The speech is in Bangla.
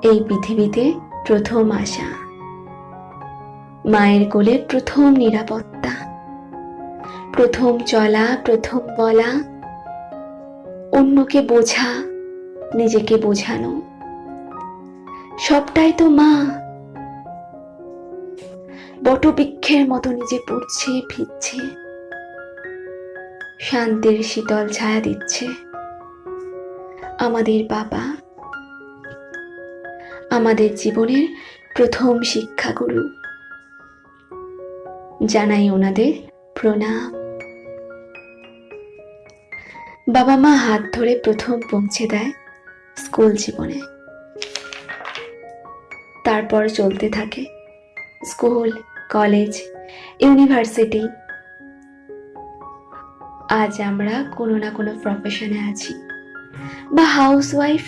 এই পৃথিবীতে প্রথম আসা, মায়ের কোলে প্রথম নিরাপত্তা, প্রথম চলা, প্রথম বলা, অন্যকে বোঝা, নিজেকে বোঝানো, সবটাই তো মা। বটবৃক্ষের মতো নিজে পড়ছে ভিজছে, শান্তির শীতল ছায়া দিচ্ছে আমাদের বাবা, আমাদের জীবনের প্রথম শিক্ষাগুরু। জানাই ওনাদের প্রণাম। বাবা মা হাত ধরে প্রথম পৌঁছে দেয় স্কুল জীবনে, তারপর চলতে থাকে স্কুল, কলেজ, ইউনিভার্সিটি। আজ আমরা কোনো না কোনো প্রফেশনে আছি, বা হাউসওয়াইফ